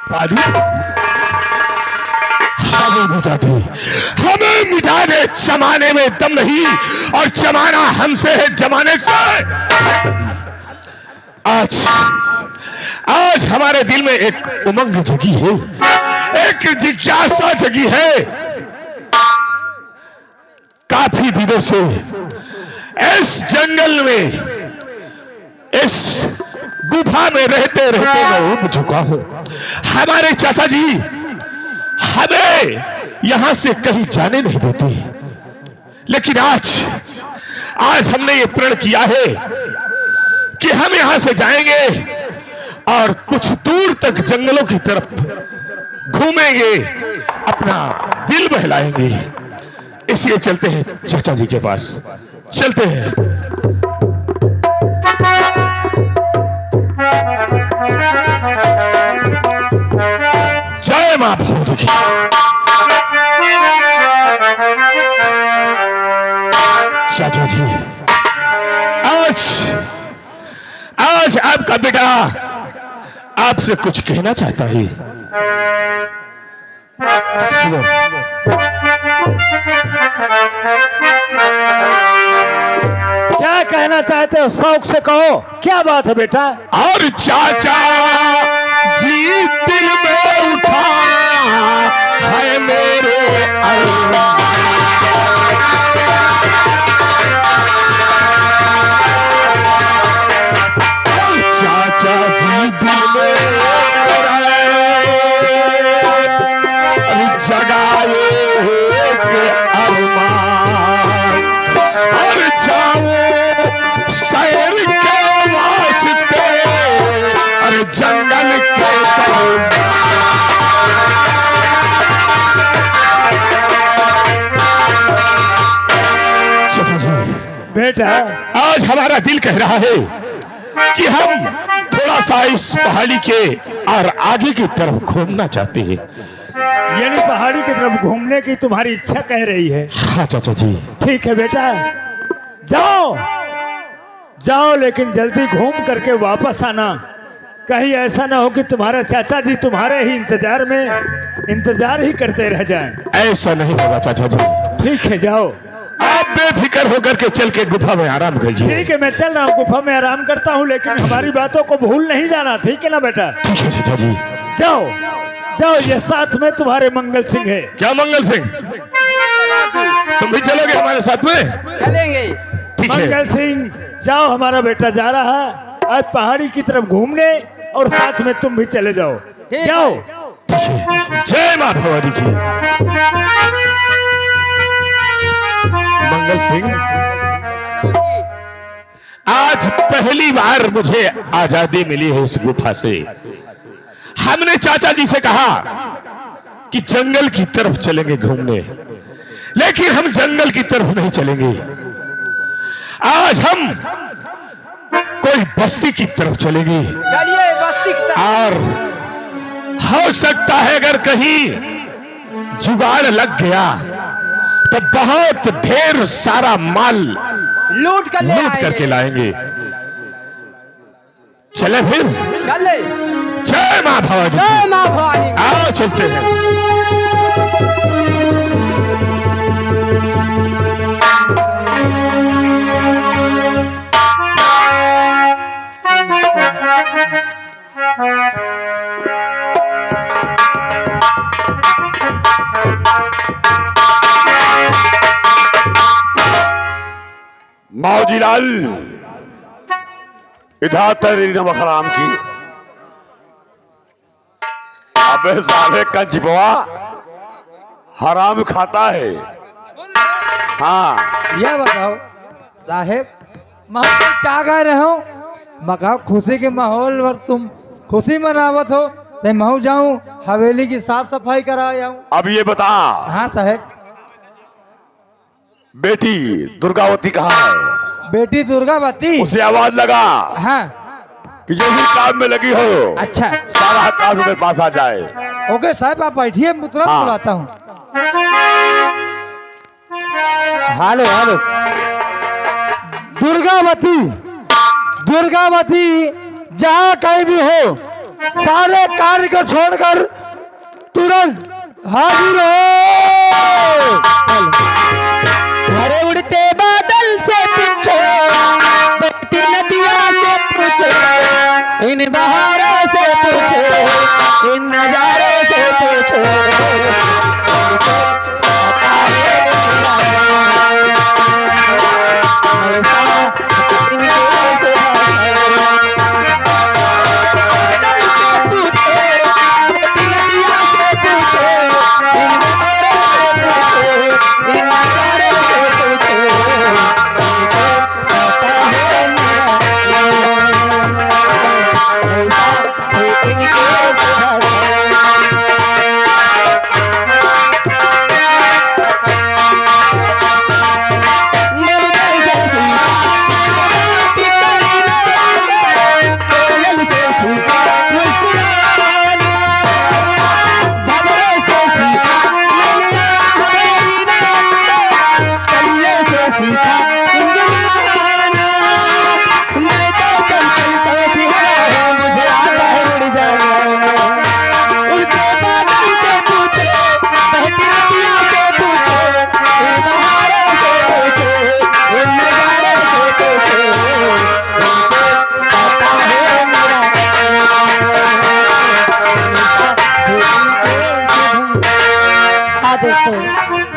पाली हमें मिटा दे, हमें मिटा दे। जमाने में दम नहीं और जमाना हमसे है, जमाने से। आज हमारे दिल में एक उमंग जगी है, एक जिज्ञासा जगी है। काफी दिनों से इस जंगल में, इस गुफा में रहते रहते मैं उब चुका हूं। हमारे चाचा जी हमें यहां से कहीं जाने नहीं देते, लेकिन आज हमने ये प्रण किया है कि हम यहां से जाएंगे और कुछ दूर तक जंगलों की तरफ घूमेंगे, अपना दिल बहलाएंगे। इसलिए चलते हैं चाचा जी के पास, चलते हैं। जय मां भगवती की। चाचा जी आज आपका बेटा आपसे कुछ कहना चाहता है। सुनो। क्या कहना चाहते हो? शौक से कहो, क्या बात है बेटा? और चाचा जी दिल में उठा है मेरे अल्लाह, चाचा जी दिल में जगाए एक अरमान, और जाओ सैर के वास्ते और जंगल के बेटा। आज हमारा दिल कह रहा है कि हम थोड़ा सा इस पहाड़ी के और आगे की तरफ घूमना चाहते हैं। यानी पहाड़ी की तरफ घूमने की तुम्हारी इच्छा कह रही है? हाँ चाचा जी। ठीक है बेटा, जाओ जाओ, लेकिन जल्दी घूम करके वापस आना। कहीं ऐसा ना हो कि तुम्हारा चाचा जी तुम्हारे ही इंतजार ही करते रह जाएं। ऐसा नहीं होगा चाचा जी। ठीक है, जाओ। आप बेफिक्र होकर के चल के गुफा में आराम कीजिए। ठीक है, मैं चल रहा हूँ, गुफा में आराम करता हूँ, लेकिन हमारी बातों को भूल नहीं जाना, ठीक है ना बेटा? ठीक है चाचा जी। जाओ जाओ, ये साथ में तुम्हारे मंगल सिंह है। क्या मंगल सिंह? तुम भी चलोगे हमारे साथ में? चलेंगे। ठीक है मंगल सिंह, जाओ, हमारा बेटा जा रहा है आज पहाड़ी की तरफ घूमने, और साथ में तुम भी चले जाओ। जाओ। ठीक है। जय मां भगवती की। मंगल सिंह, आज पहली बार मुझे आजादी मिली है इस गुफा से। हमने चाचा जी से कहा कि जंगल की तरफ चलेंगे घूमने, लेकिन हम जंगल की तरफ नहीं चलेंगे। आज हम कोई बस्ती की तरफ चलेंगे। चलिए बस्ती की तरफ। और हो सकता है अगर कहीं जुगाड़ लग गया तो बहुत ढेर सारा माल लूट करके लाएंगे। चले फिर? चले। जय मां भवानी। जय मां भवानी। आओ चलते हैं। मौजी लाल, इधर तेरी नमक हराम की। अबे साले कंजबवा हराम खाता है। हाँ, यह बताओ साहेब, मैं चाह गए रहो मका खुशी के माहौल में तुम खुशी मनावत हो, तो मैं जाऊं हवेली की साफ सफाई करा जाऊं। अब ये बता, हाँ साहेब। बेटी दुर्गावती कहाँ है? बेटी दुर्गावती? उसे आवाज लगा हाँ कि जो भी काम में लगी हो, अच्छा, सारा काम मेरे पास आ जाए। ओके साहब, आप बैठिए, मैं तुरंत हाँ। बुलाता हूँ। Hello hello. दुर्गावती, दुर्गावती, जहाँ कहीं भी हो सारे कार्य को छोड़कर तुरंत हाजिर हो। हरे उड़ते बादल से पूछो, बहती नदियों से पूछो, इन बहारों से पूछो, इन नजारों से पूछो,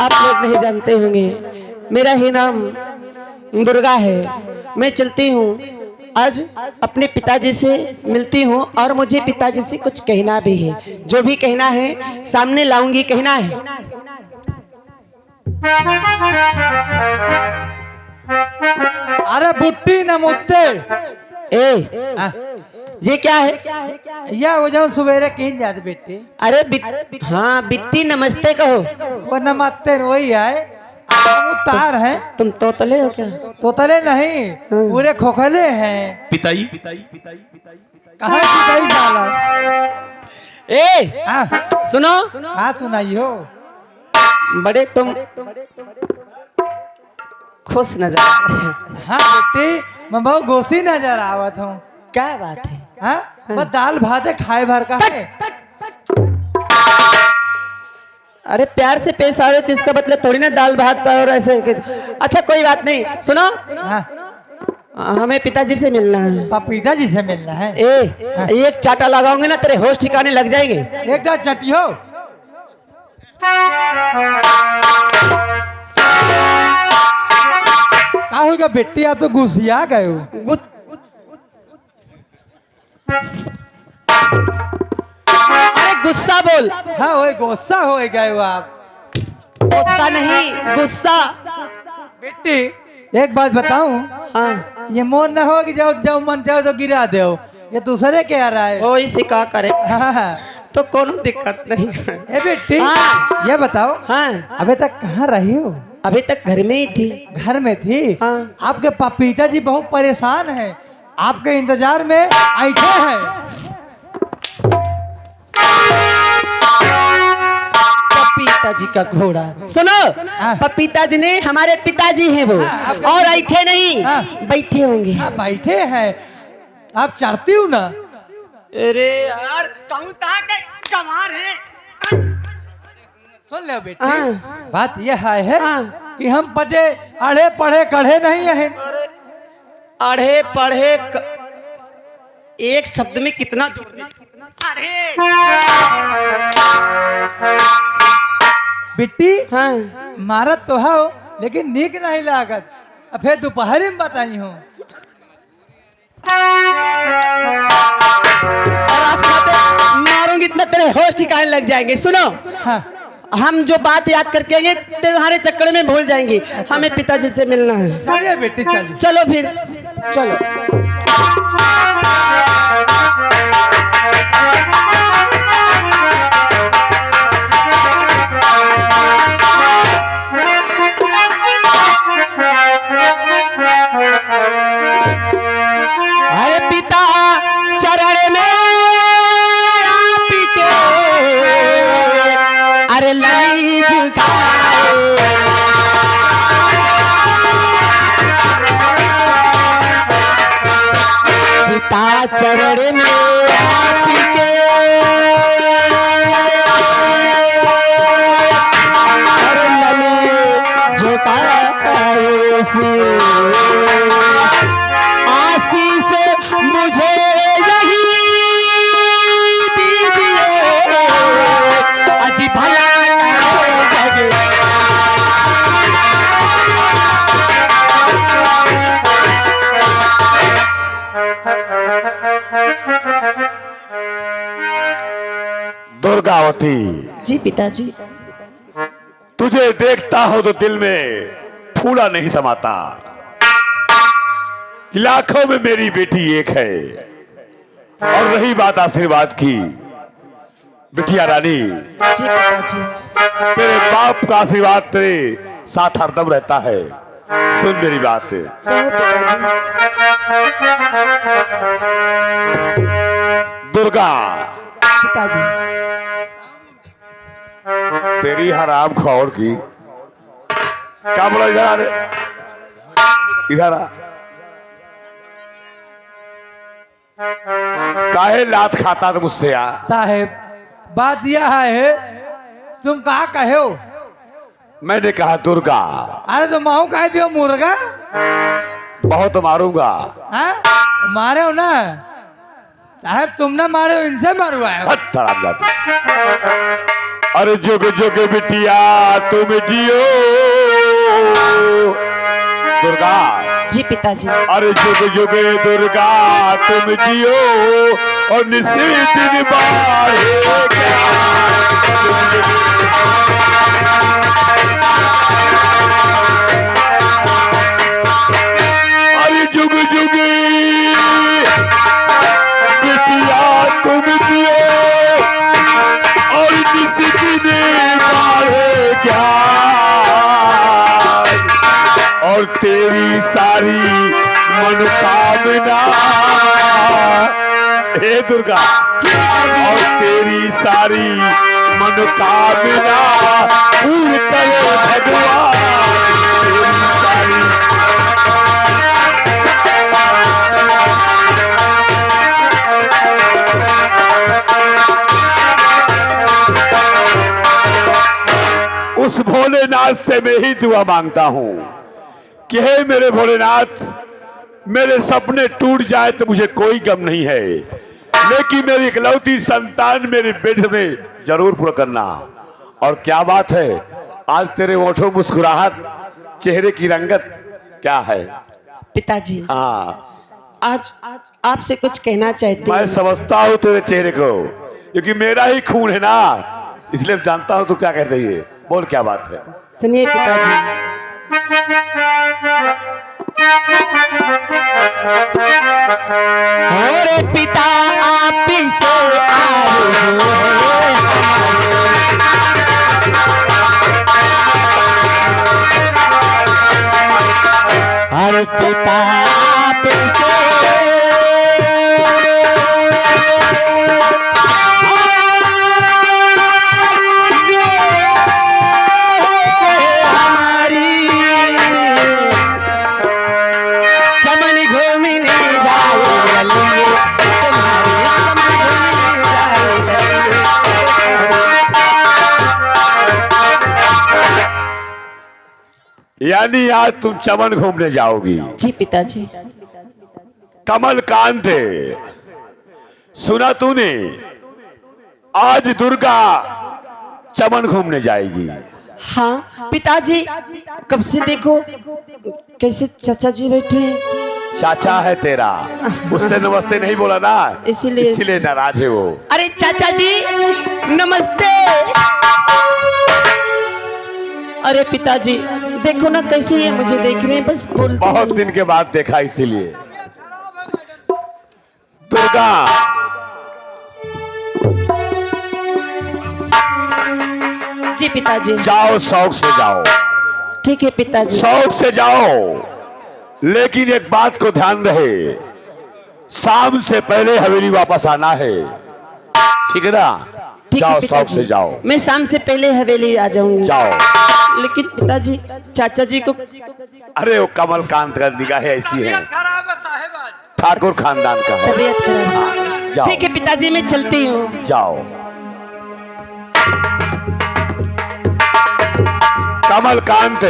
आप लोग नहीं जानते होंगे, मेरा ही नाम दुर्गा है। मैं चलती हूँ, आज अपने पिताजी से मिलती हूँ और मुझे पिताजी से कुछ कहना भी है। जो भी कहना है सामने लाऊंगी, कहना है। अरे बुट्टी न मुत्ते ए हाँ, ये क्या है? या वो जाऊं सवेरे कहीं जाते बेटे अरे हाँ बिट्टी नमस्ते कहो। वो नमस्ते वही है। वो तार है, तुम तोतले हो क्या? तोतले नहीं पूरे खोखले हैं। पिताई कहाँ पिताई साला? ए हाँ सुनो, हाँ सुनाइयो। बड़े तुम खुश नजर आ रहे हो। हाँ बेटी मैं बहुत गोशी नजर आवत हूँ। क्या बात है? हाँ बस दाल भात खाए भर का है। अरे प्यार से पेश आवे तो इसका मतलब थोड़ी ना दाल भात और ऐसे। अच्छा कोई बात नहीं, सुनो हाँ हमें पिताजी से मिलना है। पपीता जी से मिलना है। एक चाटा लगाओगे ना तेरे होश ठिकाने लग जाएंगे। एकदम चटियो। क्या होगा बेटी, आप तो घुसिया गए हो। अरे गुस्सा बोल। हाँ वही गुस्सा हो गए हो आप। गुस्सा नहीं, गुस्सा। बेटी एक बात बताऊं, हाँ ये मोन न हो कि जब जब मन चाहो तो गिरा दो। ये दूसरे के आ रहा है। वो इसे का करे हाँ। तो कोनो दिक्कत नहीं है। ए बेटी हाँ। ये बताओ हाँ अबे तक कहाँ रही हो? अभी तक घर में ही थी। घर में थी। हाँ। आपके पपीता जी बहुत परेशान हैं, आपके इंतजार में ऐठे हैं। पपीता जी का घोड़ा सुनो। हाँ। पपीता जी ने हमारे पिताजी हैं वो। हाँ, आपका- और ऐठे नहीं, हाँ। बैठे होंगे। आप बैठे हैं, आप चढ़ती हो ना। अरे यार सुन लो बेटी हाँ। बात यह है हाँ। कि हम पढ़े अड़े पढ़े कढ़े नहीं हैं। अढ़े पढ़े एक शब्द में कितना जोड़ने। बिट्टी हाँ मारत तो हो लेकिन नीक नहीं लागत। अब फिर दोपहरी में बताई हूँ। मारूंगी इतना तेरे होश ठिकाने लग जाएंगे। सुनो हाँ हम जो बात याद करके आएंगे तुम्हारे चक्कर में भूल जाएंगे। हमें पिताजी से मिलना है। चलिए बेटी चलिए। चलो फिर चलो। अरे पिता चरण में आप के अरे लली झुकाए। पिता चरण में आप दुर्गावती, जी पिताजी। तुझे देखता हो तो दिल में फूला नहीं समाता कि लाखों में मेरी बेटी एक है। और रही बात आशीर्वाद की, बिटिया रानी, जी पिताजी। तेरे बाप का आशीर्वाद तेरे साथ हरदम रहता है। सुन मेरी बात। कहो पिताजी। दुर्गा, पिताजी। तेरी हराम खौर की क्या बोला? इधर आ रे, इधर आ। काहे लात खाता तो मुझसे आ? साहेब बात यह है, तुम कहाँ कहे हो? मैंने कहा दुर्गा। अरे तो महू कह दियो मुर्गा। बहुत मारूंगा। हाँ? मारे हो ना साहब, तुम ना मारे हो, इनसे मरवाए हो। हराम जाती। अरे जुग जुग बिटिया तुम जियो दुर्गा। जी पिताजी। अरे जुग जुग दुर्गा तुम जियो और निसी दिन बाढ़ेगा। अरे जुग जुग बिटिया तुम जियो और निसी दिन बाढ़ेगा। और तेरी सारी मनोकामना, हे दुर्गा, जी पिताजी। और तेरी सारी मनोकामना पूर्ण करे भगवान। तेरी सारी उस भोलेनाथ से मैं ही दुआ मांगता हूं कि हे मेरे भोलेनाथ, मेरे सपने टूट जाए तो मुझे कोई गम नहीं है, लेकिन मेरी इकलौती संतान मेरे बेटे में जरूर पूरा करना। और क्या बात है, आज तेरे ओठों मुस्कुराहट, चेहरे की रंगत क्या है? पिताजी हाँ, आज आपसे कुछ कहना चाहती मैं हूँ। समझता हूँ तेरे चेहरे को, क्योंकि मेरा ही खून है ना, इसलिए जानता हूँ तू क्या कह रही है। बोल क्या बात है? सुनिए पिताजी। और पिता आप से आरज़ू है, और पिता आप से यानी आज तुम चमन घूमने जाओगी? जी पिताजी। कमल कांत, सुना तूने? आज दुर्गा चमन घूमने जाएगी। हाँ पिताजी, कब से देखो कैसे चाचा जी बैठे हैं। चाचा है तेरा, उससे नमस्ते नहीं बोला ना, इसीलिए नाराज है वो। अरे चाचा जी नमस्ते। अरे पिताजी देखो ना कैसे ये मुझे देख रहे हैं, बस बोलते बहुत हैं। दिन के बाद देखा इसीलिए। दुर्गा, जी पिताजी। जाओ, शौक से जाओ, ठीक है पिताजी। शौक से जाओ, लेकिन एक बात को ध्यान रहे, शाम से पहले हवेली वापस आना है, ठीक है ना? ठीक है जाओ, शौक पिताजी। से जाओ, मैं शाम से पहले हवेली आ जाऊंगी। जाओ। लेकिन पिताजी चाचा जी को। अरे वो कमलकांत का निगाह ऐसी है, खराब है साहेब आज। ठाकुर खानदान का है। तबीयत खराब है। जाओ। ठीक है पिताजी, मैं चलती हूँ। जाओ। कमलकांत